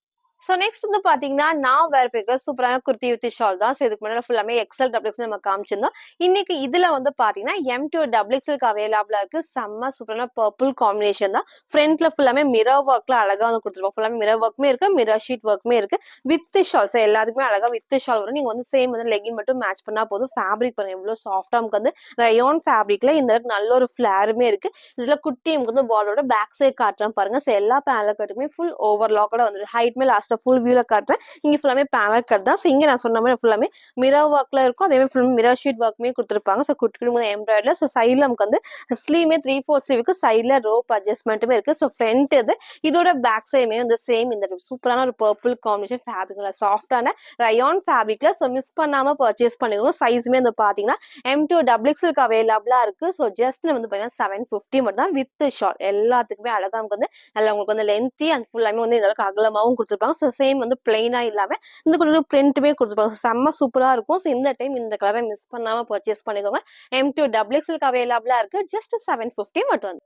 ஸோ நெக்ஸ்ட் வந்து பாத்தீங்கன்னா நான் வேர் பண்ணிருக்கிற சூப்பரான குர்த்தி வித் ஷால் தான். ஸோ இதுக்கு முன்னாடி ஃபுல்லாமே எக்ஸல் டபுள் எக்ஸல் நம்ம காமிச்சிருந்தோம். இன்னைக்கு இதுல வந்து பாத்தீங்கன்னா எம் டு டபுள் எக்ஸலுக்கு அவைலபிளா இருக்கு. செம்ம சூப்பரான பர்பிள் காம்பினேஷன் தான். ஃப்ரண்ட்ல ஃபுல்லாமே மிரர் ஒர்க்ல அழகா வந்து கொடுத்துருவோம். ஃபுல்லாமே மிரர் ஒர்க்குமே இருக்கு, மிரர் ஷீட் ஒர்க்குமே இருக்கு. With shawl. ஸோ எல்லாத்துக்குமே அழகா வித் ஷால் வரும். நீங்க வந்து சேம் வந்து லெகின் மட்டும் மேட்ச் பண்ணா போதும். ஃபேப்ரிக் பாருங்க எவ்வளவு சாஃப்டா நமக்கு வந்து ரயான் ஃபேப்ரிக்ல இந்த நல்ல ஒரு ஃபிளாருமே இருக்கு. இதுல குட்டி நமக்கு வந்து பாலோட பேக் சைட் காட்டுறேன் பாருங்க. ஸோ எல்லா பேனல் கட்டுமே ஃபுல் ஓவர்லாக்கோட வந்து ஹைட்மே லாஸ்ட் ஃபுல் வியூல காட்டுறேன். இங்க ஃபுல்லாமே பேனல் கட் தான். ஸோ இங்க நான் சொன்ன மாதிரி ஃபுல்லாமே மிரர் ஒர்க்ல இருக்கும். அதே மாதிரி ஃபுல் மிரர் ஷீட் ஒர்க்குமே கொடுத்துருப்பாங்க. ஸோ குட்டி எம்ப்ராய்டரி. ஸோ சைட்ல நமக்கு வந்து ஸ்லீவ்மே 3/4 ஸ்லீவுக்கு சைட்ல ரோப் அட்ஜஸ்ட்மெண்ட்டுமே இருக்கு. ஸோ ஃப்ரண்ட் இது. இதோட பேக் சைடுமே வந்து சேம் இந்த சூப்பரான ஒரு பர்பிள் காம்பினேஷன் ஃபேப்ரிக்ல சாஃப்டான ரயான் ஃபேப்ரிக்ல. ஸோ மிஸ் பண்ணாம பர்ச்சேஸ் பண்ணிக்கோங்க. சைஸ்மே வந்து பாத்தீங்கன்னா எம் டு டபுள் எக்ஸ்எல்க்கு அவைலபிளா இருக்கு. ஸோ ஜஸ்ட் வந்து பாத்தீங்கன்னா 750 மட்டும் தான் வித் ஷால். எல்லாத்துக்குமே அழகா நமக்கு வந்து நல்லா உங்களுக்கு வந்து லென்த்தி அண்ட் ஃபுல்லாமே வந்து இந்த அளவுக்கு அகலமாவும் கொடுத்துருப்பாங்க. ஸோ சேம் வந்து பிளைனா இல்லாம இந்த கொஞ்சம் பிரிண்ட்டுமே கொடுத்துருப்பாங்க. செம்ம சூப்பரா இருக்கும். ஸோ இந்த டைம் இந்த கலரை மிஸ் பண்ணாம பர்ச்சேஸ் பண்ணிக்கோங்க. எம் டு டபுள் எக்ஸ்எல்க்கு அவைலபிளா இருக்கு. ஜஸ்ட் 750 மட்டும்.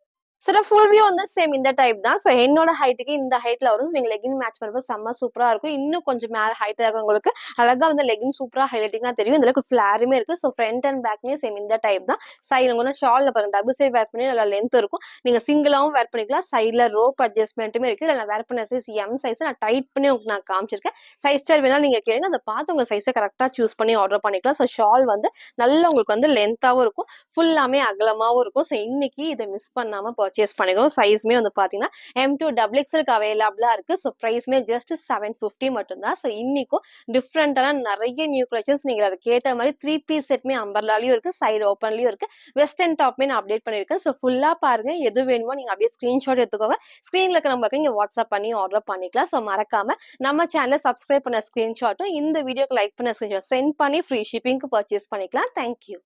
சார் ஃபுல் வியூ வந்து சேம் இந்த டைப் தான். ஸோ என்னோட ஹைட்டுக்கு இந்த ஹைட்ல வரும். நீங்க லெகின் மேட்ச் பண்ணும்போது செம்ம சூப்பரா இருக்கும். இன்னும் கொஞ்சம் மேல ஹைட் இருக்கவங்களுக்கு அழகா வந்து லெகின் சூப்பரா ஹைலைட்டிங்கா தெரியும். இதுல ஃபிளாருமே இருக்கு. ஸோ ஃப்ரண்ட் அண்ட் பேக்மே சேம் இந்த டைப் தான். சைடு வந்து ஷால்ல பாருங்க டபுள் சைட் வேர் பண்ணி நல்லா லென்த் இருக்கும். நீங்க சிங்கிளாவும் வேர் பண்ணிக்கலாம். சைட்ல ரோப் அட்ஜஸ்ட்மெண்ட்டுமே இருக்கு. நான் வேர் பண்ண சைஸ் எம் சைஸ் நான் டைட் பண்ணி உங்களுக்கு நான் காமிச்சிருக்கேன். சைஸ் ஸ்டைல் வேணா நீங்க கேளுங்க. அதை பார்த்து உங்க சைஸை கரெக்டா சூஸ் பண்ணி ஆர்டர் பண்ணிக்கலாம். ஸோ ஷால் வந்து நல்லா உங்களுக்கு வந்து லென்த்தாவும் இருக்கும், ஃபுல்லாமே அகலமாவும் இருக்கும். ஸோ இன்னைக்கு இதை மிஸ் பண்ணாம பர்ச்சேஸ் பண்ணிக்கணும். சைஸ்மே வந்து பாத்தீங்கன்னா எம் டு டபுள் எக்ஸ்எல்க்கு அவைலபிளா இருக்கு. ஸோ பிரைஸ்மே ஜஸ்ட் 750 மட்டும் தான். ஸோ இன்னைக்கும் டிஃப்ரெண்டான நிறைய நியூ கலெக்ஷன்ஸ் நீங்க அதை கேட்ட மாதிரி 3 பீஸ் செட்மே அம்பர்லாலையும் இருக்கு, சைடு ஓப்பன்லயும் இருக்கு, வெஸ்டர்ன் டாப்மே நான் அப்டேட் பண்ணிருக்கேன். ஸோ ஃபுல்லா பாருங்க. எது வேணுமோ நீங்க அப்படியே ஸ்கிரீன்ஷாட் எடுத்துக்கோங்க. ஸ்கிரீன்ல இருக்க நம்பருக்கு நீங்க வாட்ஸ்அப் பண்ணி ஆர்டர் பண்ணிக்கலாம். ஸோ மறக்காம நம்ம சேனலை சப்ஸ்கிரைப் பண்ண ஸ்கிரீன்ஷாட்டும் இந்த வீடியோக்கு லைக் பண்ண ஸ்கிரீன்ஷாட் சென்ட் பண்ணி ஃப்ரீ ஷிப்பிங்க்கு பர்ச்சேஸ் பண்ணிக்கலாம். தேங்க்யூ.